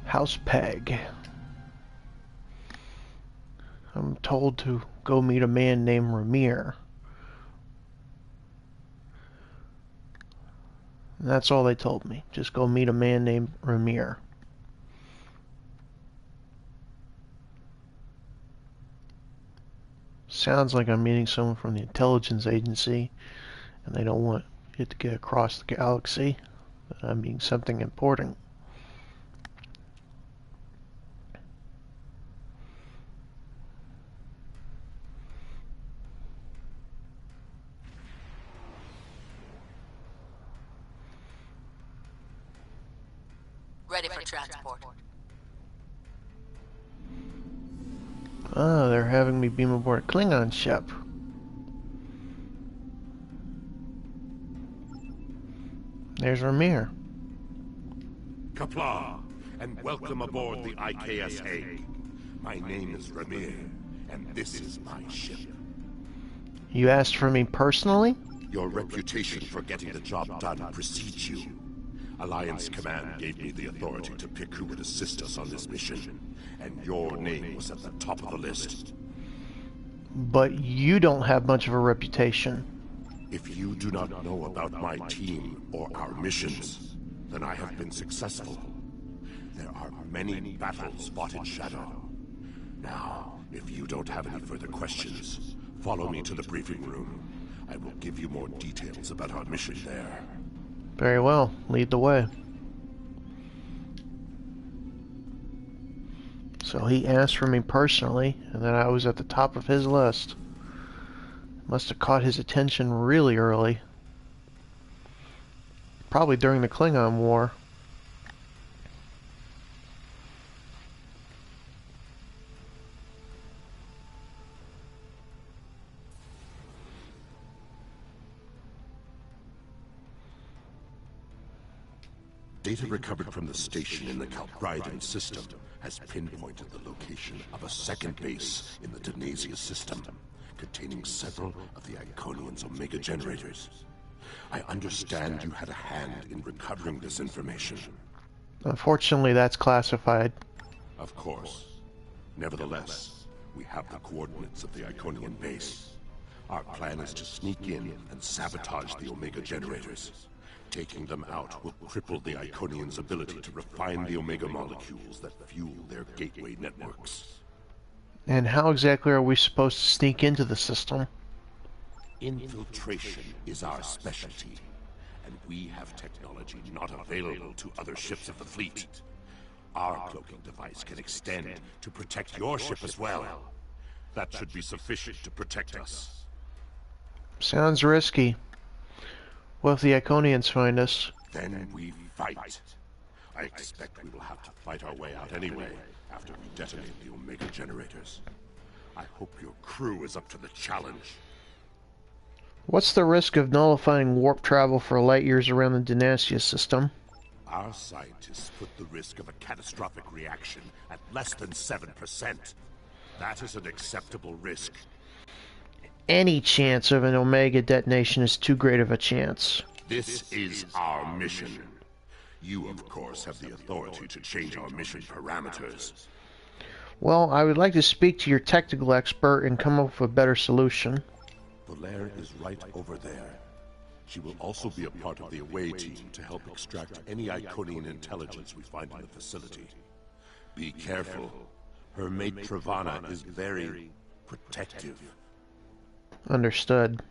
House Peg. I'm told to go meet a man named Ramir. And that's all they told me. Just go meet a man named Ramir. Sounds like I'm meeting someone from the intelligence agency, and they don't want it to get across the galaxy that I'm meeting something important. Ready for transport. Oh, they're having me beam aboard a Klingon ship. There's Ramir. Qapla', and welcome aboard the IKSA. My name is Ramir, and this is my ship. You asked for me personally? Your reputation for getting the job done precedes you. Alliance Command gave me the authority to pick who would assist us on this mission, and your name was at the top of the list. But you don't have much of a reputation. If you do not know about my team or our missions, then I have been successful. There are many battles fought in Shadow. Now, if you don't have any further questions, follow me to the briefing room. I will give you more details about our mission there. Very well. Lead the way. So he asked for me personally, and then I was at the top of his list. Must have caught his attention really early. Probably during the Klingon War. Data recovered from the station in the Calbridan system has pinpointed the location of a second base in the Danasia system, containing several of the Iconians' Omega generators. I understand you had a hand in recovering this information. Unfortunately, that's classified. Of course. Nevertheless, we have the coordinates of the Iconian base. Our plan is to sneak in and sabotage the Omega generators. Taking them out will cripple the Iconians' ability to refine the Omega molecules that fuel their gateway networks. And how exactly are we supposed to sneak into the system? Infiltration is our specialty, and we have technology not available to other ships of the fleet. Our cloaking device can extend to protect your ship as well. That should be sufficient to protect us. Sounds risky. What if the Iconians find us? Then we fight. I expect we will have to fight our way out anyway, after we detonate the Omega generators. I hope your crew is up to the challenge. What's the risk of nullifying warp travel for light years around the Danasia system? Our scientists put the risk of a catastrophic reaction at less than 7%. That is an acceptable risk. Any chance of an Omega detonation is too great of a chance. This is our mission. You, of course, have the authority to change our mission parameters. Well, I would like to speak to your technical expert and come up with a better solution. Valeria is right over there. She will also be a part of the away team to help extract any Iconian intelligence we find in the facility. Be careful. Her mate Travana is very protective. Understood.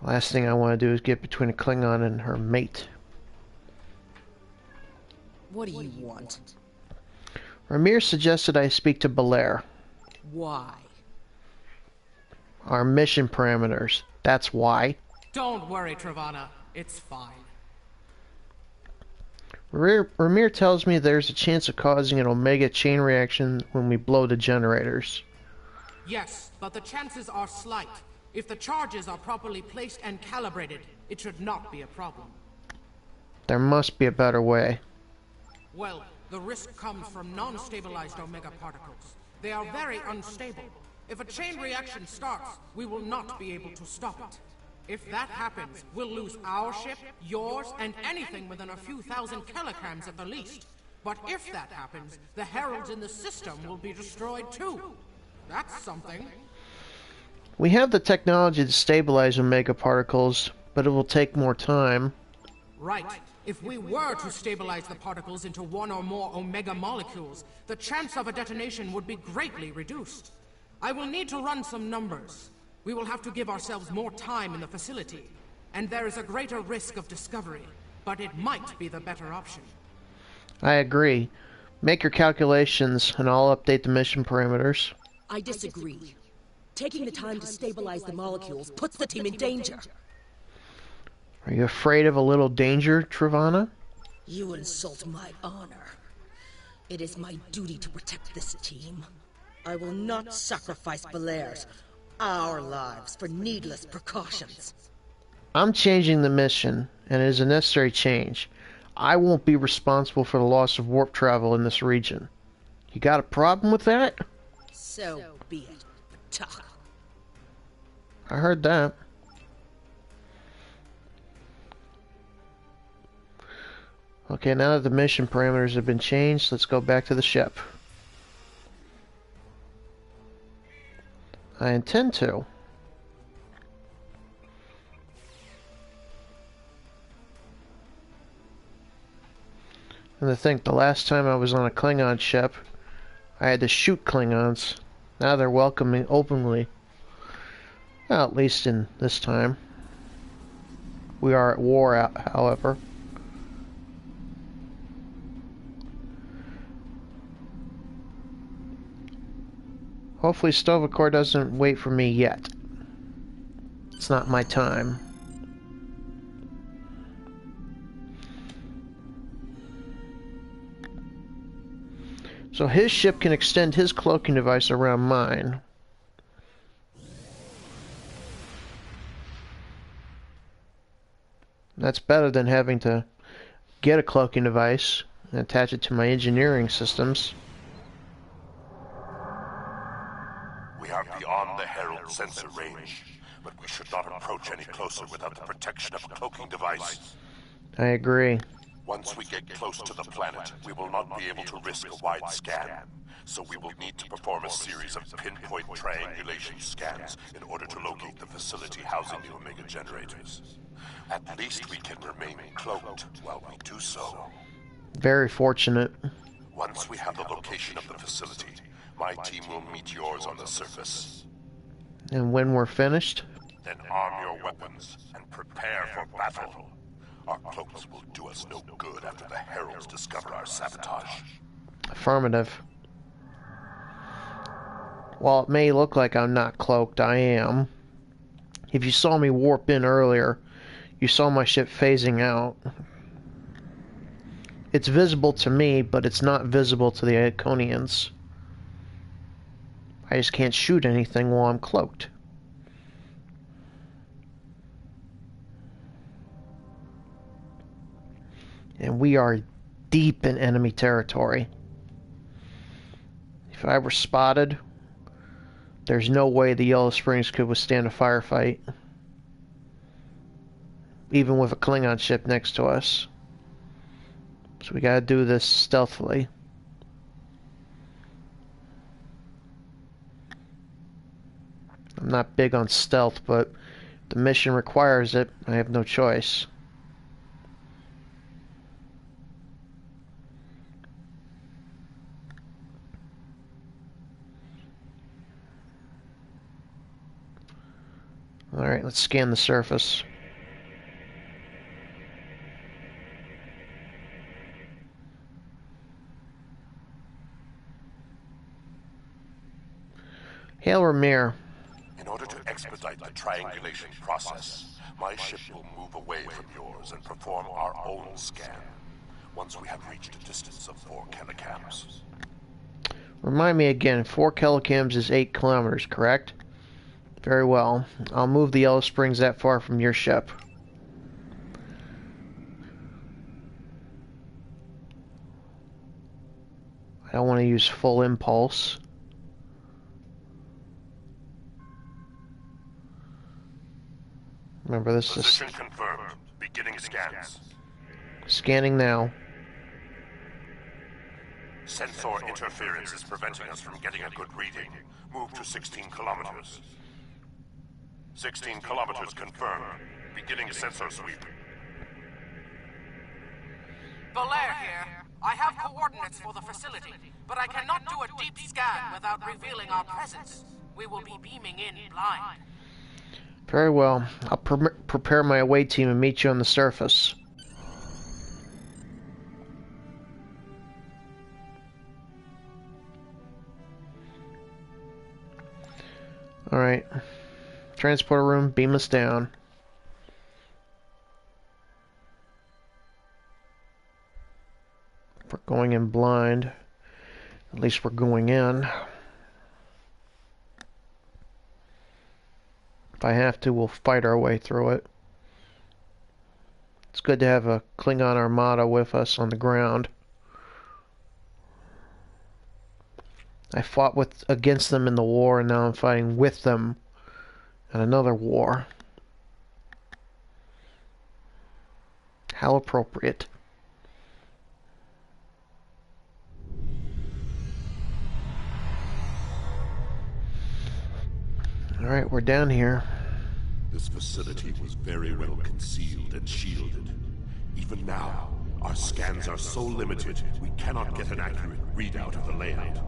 Last thing I want to do is get between a Klingon and her mate. What do you want? Ramir suggested I speak to Belair. Why? Our mission parameters. That's why. Don't worry, Travana. It's fine. Ramir tells me there's a chance of causing an Omega chain reaction when we blow the generators. Yes, but the chances are slight. If the charges are properly placed and calibrated, it should not be a problem. There must be a better way. Well, the risk comes from non-stabilized Omega particles. They are very unstable. If a chain reaction starts, we will not be able to stop it. If that happens, we'll lose our ship, yours, and anything within a few thousand kilograms at the least. But if that happens, the heralds in the system will be destroyed too. That's something. We have the technology to stabilize Omega particles, but it will take more time. Right. If we were to stabilize the particles into one or more Omega molecules, the chance of a detonation would be greatly reduced. I will need to run some numbers. We will have to give ourselves more time in the facility, and there is a greater risk of discovery, but it might be the better option. I agree. Make your calculations, and I'll update the mission parameters. I disagree. Taking the time to stabilize the molecules puts the team in danger. Are you afraid of a little danger, Trevana? You insult my honor. It is my duty to protect this team. I will not sacrifice Valaire's, our lives, for needless precautions. I'm changing the mission, and it is a necessary change. I won't be responsible for the loss of warp travel in this region. You got a problem with that? So be it. Tuck. I heard that. Okay, now that the mission parameters have been changed, let's go back to the ship. I intend to. And to think, the last time I was on a Klingon ship, I had to shoot Klingons. Now they're welcoming openly. Well, at least in this time. We are at war, however. Hopefully Sto-vo-kor doesn't wait for me yet. It's not my time. So his ship can extend his cloaking device around mine. That's better than having to get a cloaking device and attach it to my engineering systems. We are beyond the Herald sensor range, but we should not approach any closer without the protection of a cloaking device. I agree. Once we get close to the planet, we will not be able to risk a wide scan, so we will need to perform a series of pinpoint triangulation scans in order to locate the facility housing the Omega generators. At least we can remain cloaked while we do so. Very fortunate. Once we have the location of the facility, my team will meet yours on the surface. And when we're finished? Then arm your weapons and prepare for battle. Our cloaks will do us no good after the Heralds discover our sabotage. Affirmative. While it may look like I'm not cloaked, I am. If you saw me warp in earlier, you saw my ship phasing out. It's visible to me, but it's not visible to the Iconians. I just can't shoot anything while I'm cloaked. And we are deep in enemy territory. If I were spotted, there's no way the Yellow Springs could withstand a firefight. Even with a Klingon ship next to us. So we gotta do this stealthily. I'm not big on stealth, but the mission requires it. I have no choice. Alright, let's scan the surface. Hail Ramir. In order to expedite the triangulation process, my ship will move away from yours and perform our own scan, once we have reached a distance of 4 kilocams. Remind me again, 4 kilocams is 8 kilometers, correct? Very well. I'll move the Yellow Springs that far from your ship. I don't want to use full impulse. Remember, this is Position confirmed. Beginning scans. scanning now. Sensor interference is preventing us from getting a good reading. Move to 16 kilometers. 16 kilometers confirmed. Beginning sensor sweep. Belair here. I have coordinates for the facility, but I cannot do a deep scan without revealing our presence. We will be beaming in blind. Very well. I'll prepare my away team and meet you on the surface. Alright. Transporter room, beam us down. We're going in blind. At least we're going in. If I have to, we'll fight our way through it. It's good to have a Klingon armada with us on the ground. I fought against them in the war, and now I'm fighting with them in another war. How appropriate. Alright, we're down here. This facility was very well concealed and shielded. Even now, our scans are so limited, we cannot get an accurate readout of the layout.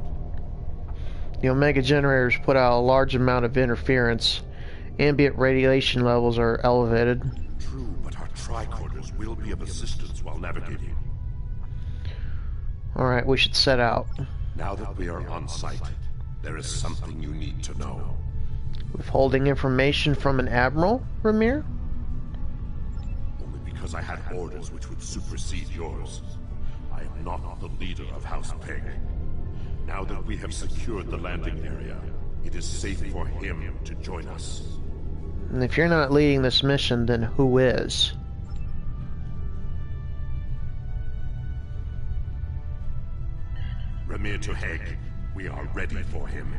The Omega generators put out a large amount of interference. Ambient radiation levels are elevated. True, but our tricorders will be of assistance while navigating. Alright, we should set out. Now that we are on site, there is something you need to know. Withholding information from an admiral, Ramir? Only because I had orders which would supersede yours. I am not the leader of House Peg. Now that we have secured the landing area, it is safe for him to join us. And if you're not leading this mission, then who is? Ramir to Hague, we are ready for him.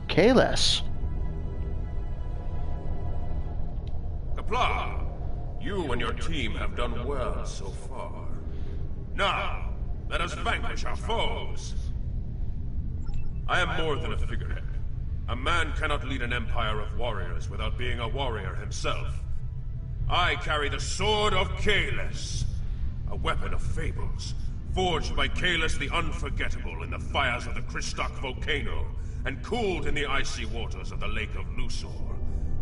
Kahless. Qapla', you and your team have done well so far. Now, let us vanquish our foes. I am more than a figurehead. A man cannot lead an empire of warriors without being a warrior himself. I carry the Sword of Kahless, a weapon of fables, forged by Kahless the Unforgettable in the fires of the Kristok volcano, and cooled in the icy waters of the Lake of Lusor.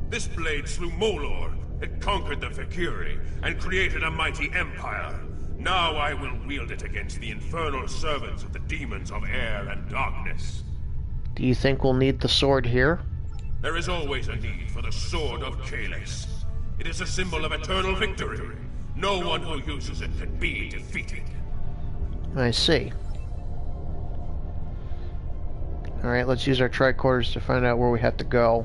This blade slew Molor, it conquered the Vakiri, and created a mighty empire. Now I will wield it against the infernal servants of the demons of air and darkness. Do you think we'll need the sword here? There is always a need for the Sword of Kahless. It is a symbol of eternal victory. No one who uses it can be defeated. I see. Alright, let's use our tricorders to find out where we have to go.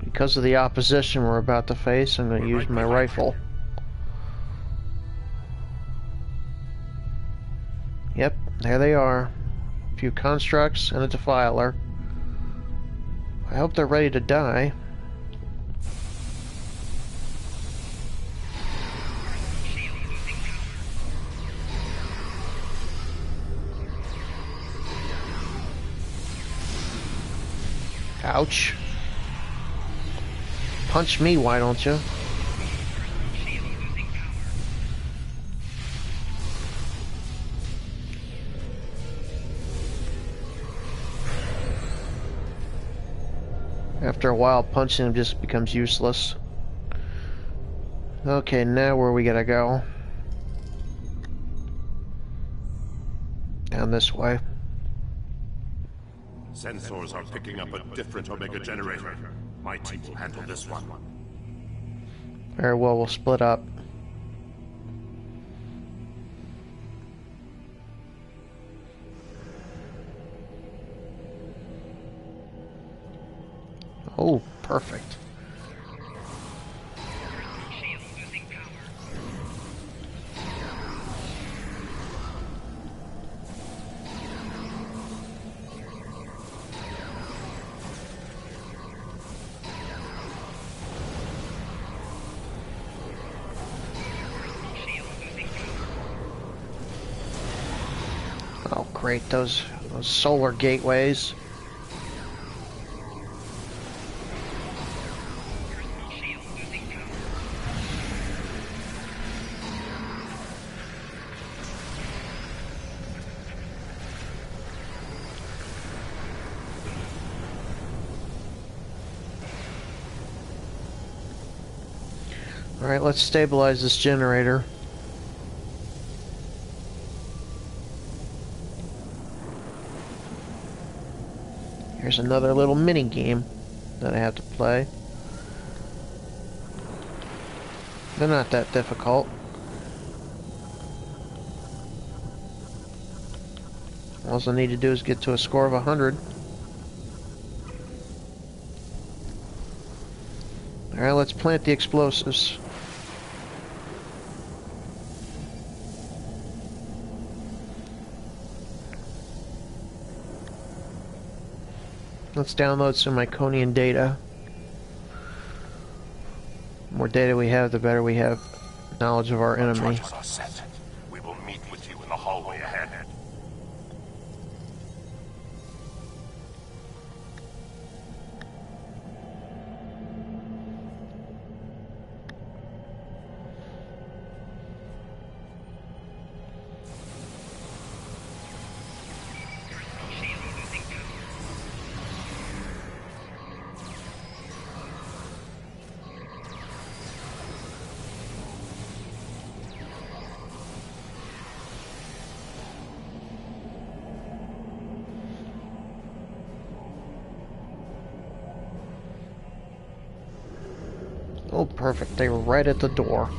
Because of the opposition we're about to face, I'm going to use my rifle. Yep, there they are. A few constructs and a defiler. I hope they're ready to die. Ouch. Punch me, why don't you? After a while, punching him just becomes useless. Okay, now where we gotta go? Down this way. Sensors are picking up a different Omega generator. My team will handle this one. Very well, we'll split up. Oh, perfect. great, those solar gateways. Alright, let's stabilize this generator. Here's another little mini game that I have to play. They're not that difficult. All I need to do is get to a score of 100. Alright, let's plant the explosives. Let's download some Iconian data. The more data we have, the better we have knowledge of our enemy. Charges are set. We will meet with you in the hallway ahead. Oh, perfect. They were right at the door.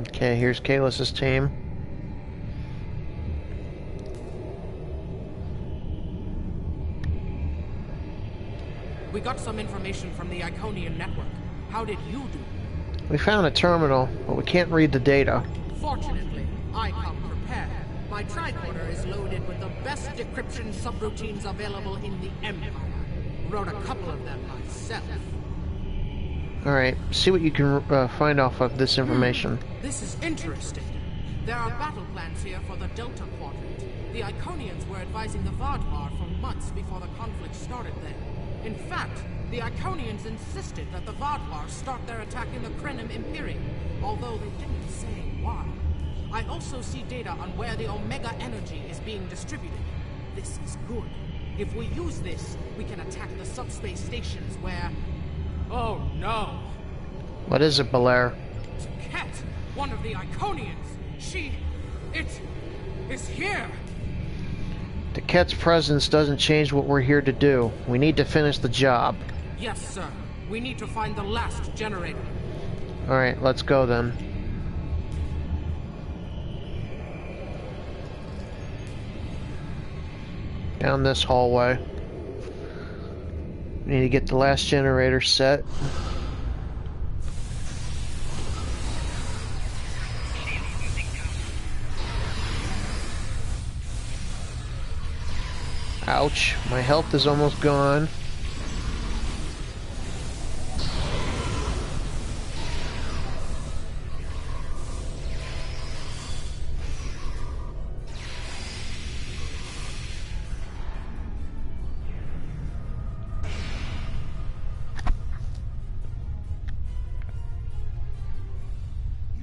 Okay, here's Kalus's team. We got some information from the Iconian network. How did you do? We found a terminal, but we can't read the data. Fortunately, I come prepared. My tricorder is loaded with the best decryption subroutines available in the Empire. Wrote a couple of them myself. Alright, see what you can find off of this information. This is interesting. There are battle plans here for the Delta Quadrant. The Iconians were advising the Vaadwaur for months before the conflict started there. In fact, the Iconians insisted that the Vaadwaur start their attack in the Krenim Imperium, although they didn't say why. I also see data on where the Omega energy is being distributed. This is good. If we use this, we can attack the subspace stations where... Oh no! What is it, Belair? Ket, one of the Iconians. It's here. The Ket's presence doesn't change what we're here to do. We need to finish the job. Yes, sir. We need to find the last generator. Alright, let's go then. Down this hallway. We need to get the last generator set. Ouch, my health is almost gone.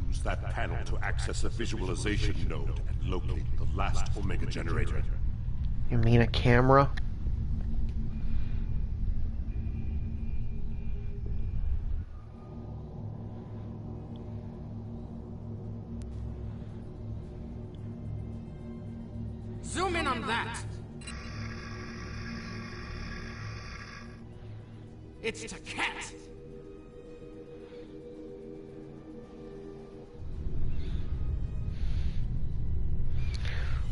Use that panel to access the visualization node and locate the last Omega generator. You mean a camera? Zoom in on that. It's to Ket.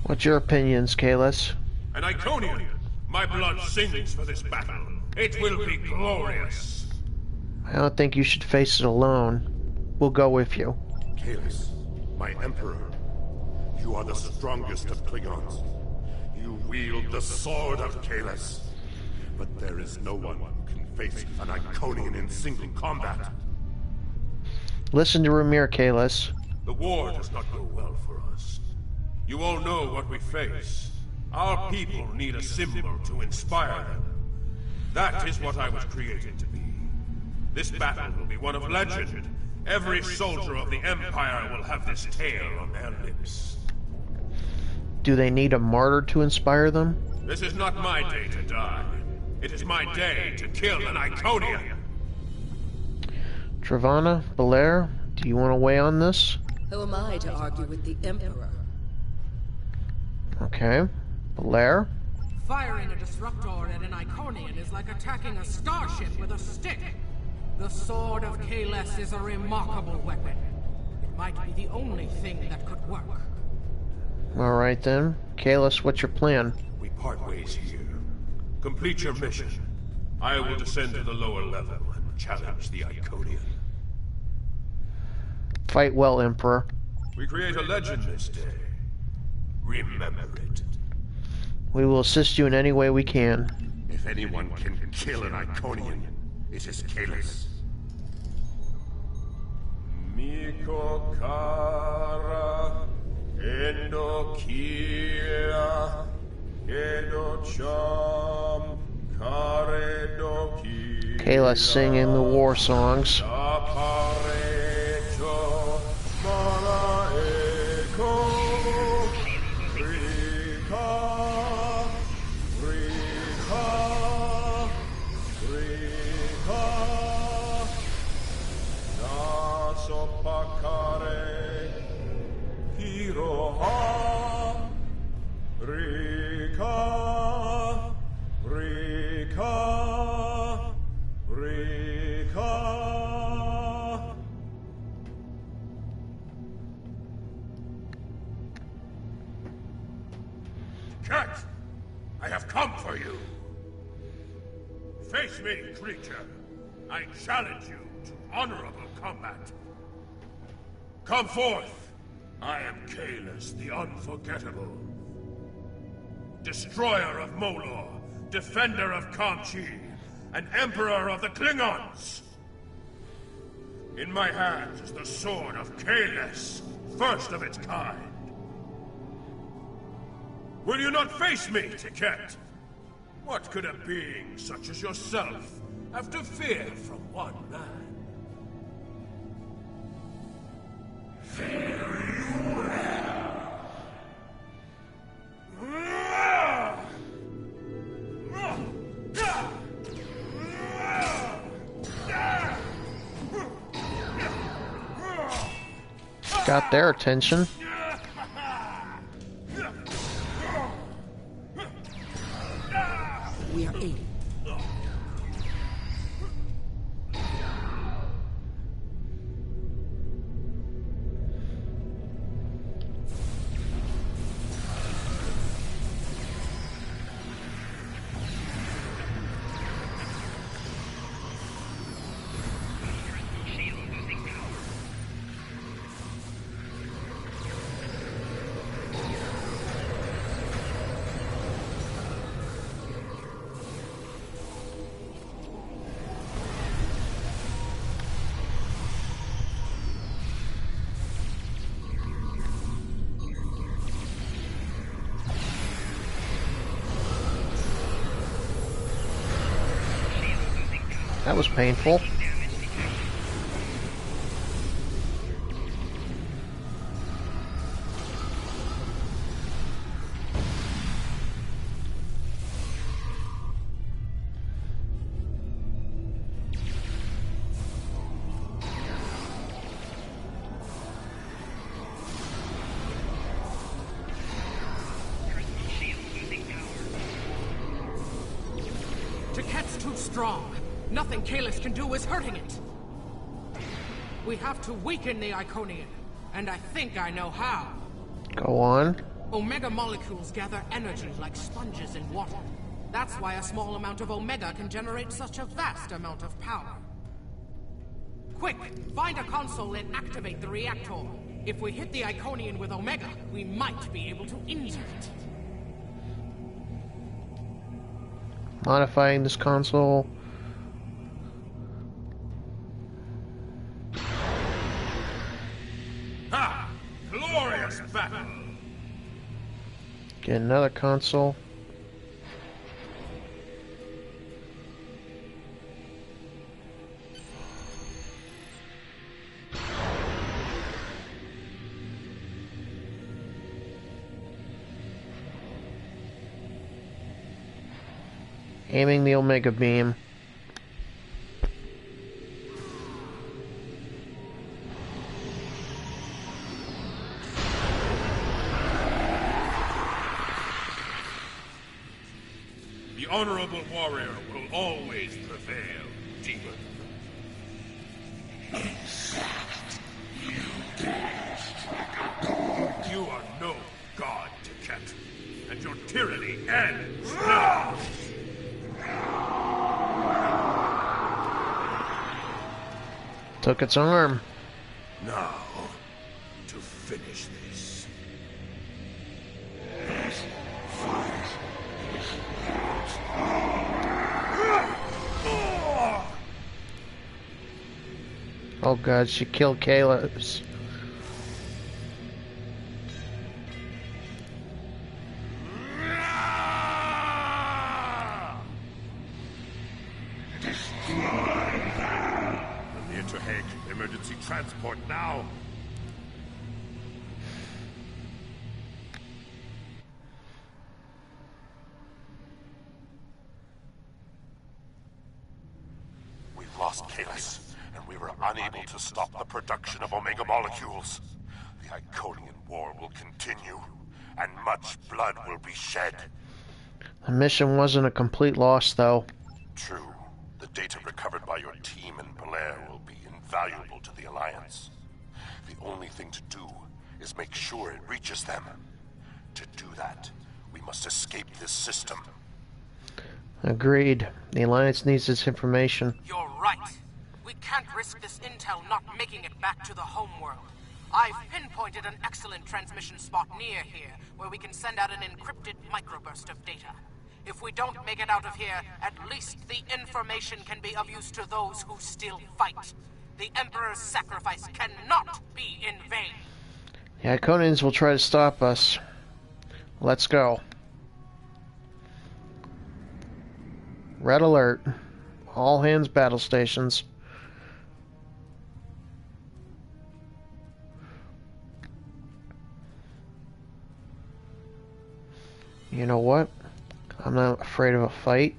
What's your opinions, Kalis? An Iconian! My blood sings for this battle. It will be glorious. I don't think you should face it alone. We'll go with you. Kalis, my Emperor. You are the strongest of Klingons. You wield the sword of Kalis. But there is no one who can face an Iconian in single combat. Listen to Ramir, Kalis. The war does not go well for us. You all know what we face. Our people need a symbol to inspire them. That is what I was created to be. This battle will be one of legend. Every soldier of the Empire will have this tale on their lips. Do they need a martyr to inspire them? This is not my day to die. It is my day to kill an Iconian. Travana, Belair, do you want to weigh on this? Who am I to argue with the Emperor? Okay. Belair? Firing a disruptor at an Iconian is like attacking a starship with a stick. The Sword of Kalis is a remarkable weapon. It might be the only thing that could work. Alright then. Kalis, what's your plan? We part ways here. Complete your mission. I will descend to the lower level and challenge the Iconian. Fight well, Emperor. We create a legend this day. Remember it. We will assist you in any way we can. If anyone can kill an Iconian, it is Kalis. Miko Kara Endo Kia Endo Cham Kare Doki. Kalis singing the war songs. Aparecho Mara Eko Rika Rika Rika Nasopakare Hiroha Rika Rika Rika. Cat, I have come for you. Face me, creature. I challenge you to honorable combat. Come forth. I am Kalis the Unforgettable. Destroyer of Molor, defender of Kamchi, and Emperor of the Klingons. In my hands is the sword of Kalis, first of its kind. Will you not face me, Tiket? What could a being such as yourself have to fear from one man? Got their attention. We are aiding. That was painful. Tiket's too strong. Nothing Kalis can do is hurting it. We have to weaken the Iconian, and I think I know how. Go on. Omega molecules gather energy like sponges in water. That's why a small amount of Omega can generate such a vast amount of power. Quick, find a console and activate the reactor. If we hit the Iconian with Omega, we might be able to injure it. Modifying this console. Ha! Glorious battle! Get another console. Aiming the Omega Beam. The honorable warrior will always prevail, demon. You are no god, Tiket, and your tyranny ends now! Took its arm. Now, to finish this. Oh god, she killed Kalos. Emergency transport now! We've lost Kalos, and we were unable to stop the production of Omega molecules. The Iconian War will continue, and much blood will be shed. The mission wasn't a complete loss, though. True. The data recovered by your team in Belair will be invaluable to the Alliance. The only thing to do is make sure it reaches them. To do that, we must escape this system. Agreed. The Alliance needs this information. You're right. We can't risk this intel not making it back to the homeworld. I've pinpointed an excellent transmission spot near here, where we can send out an encrypted microburst of data. If we don't make it out of here, at least the information can be of use to those who still fight. The Emperor's sacrifice cannot be in vain. The Iconians will try to stop us. Let's go. Red alert. All hands battle stations. You know what? I'm not afraid of a fight.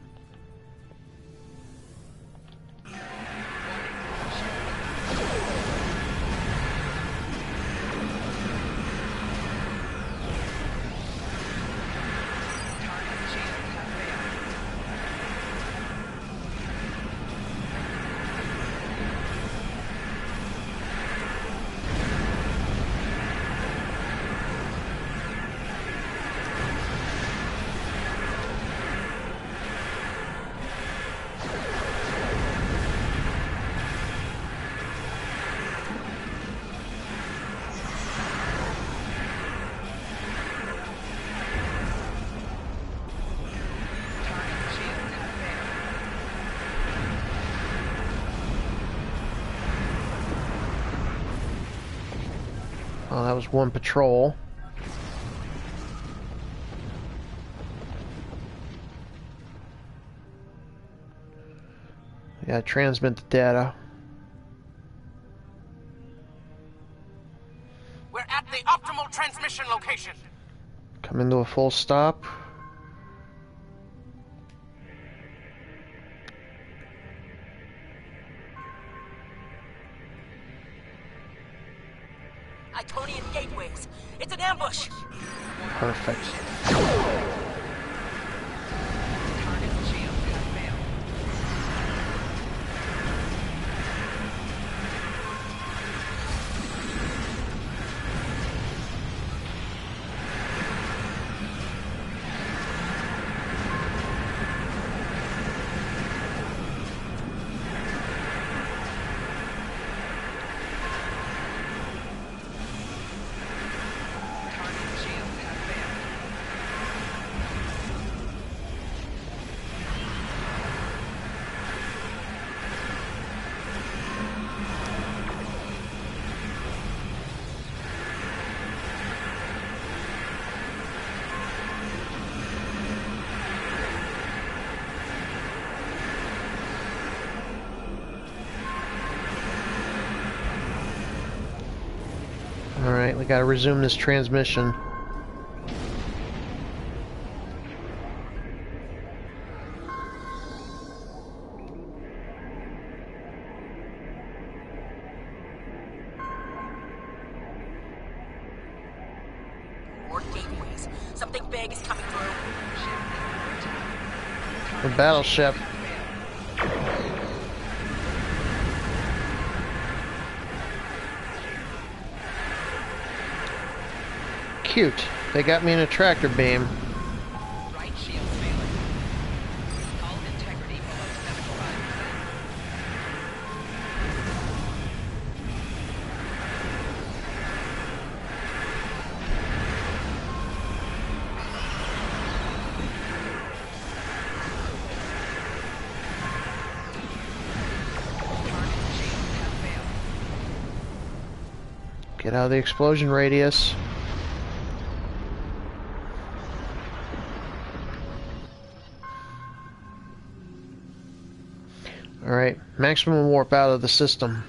Oh, that was one patrol. Yeah, transmit the data. We're at the optimal transmission location. Coming to a full stop. Iconian gateways. It's an ambush. Perfect. Alright, we gotta resume this transmission. More gateways. Something big is coming through. The battleship. Cute. They got me in a tractor beam. Right shield failing. Hull integrity below 75%. Target shields have failed. Get out of the explosion radius. Alright, maximum warp out of the system.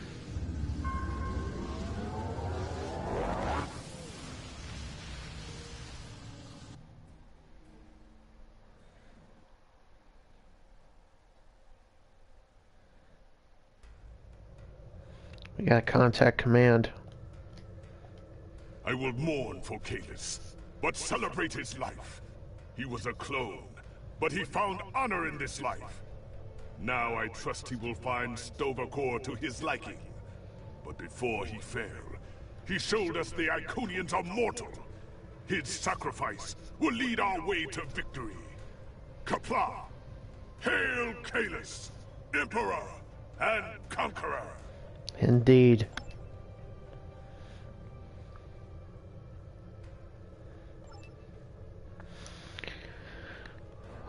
We gotta contact command. I will mourn for Kalis, but celebrate his life. He was a clone, but he found honor in this life. Now I trust he will find Sto-vo-kor to his liking. But before he fell, he showed us the Iconians are mortal. His sacrifice will lead our way to victory. Qapla'! Hail Kalis, Emperor and Conqueror! Indeed.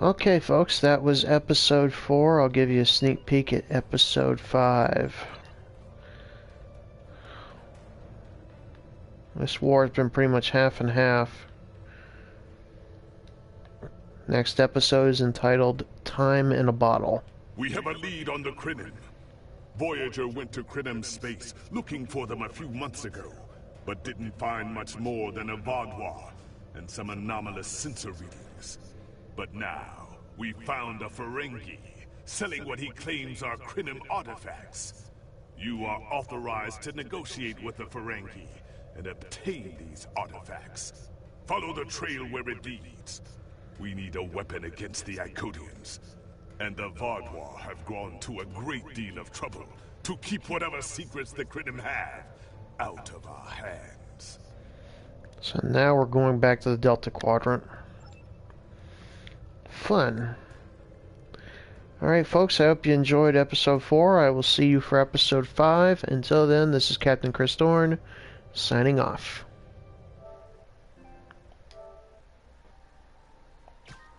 Okay, folks, that was episode 4. I'll give you a sneak peek at episode 5. This war has been pretty much half and half. Next episode is entitled Time in a Bottle. We have a lead on the Krenim. Voyager went to Krenim space looking for them a few months ago, but didn't find much more than a Vaadwaur and some anomalous sensor readings. But now, we found a Ferengi, selling what he claims are Krenim artifacts. You are authorized to negotiate with the Ferengi and obtain these artifacts. Follow the trail where it leads. We need a weapon against the Iconians. And the Vaadwaur have gone to a great deal of trouble to keep whatever secrets the Krenim have out of our hands. So now we're going back to the Delta Quadrant. Fun. Alright, folks, I hope you enjoyed episode 4. I will see you for episode 5. Until then, this is Captain Chris Dorn, signing off.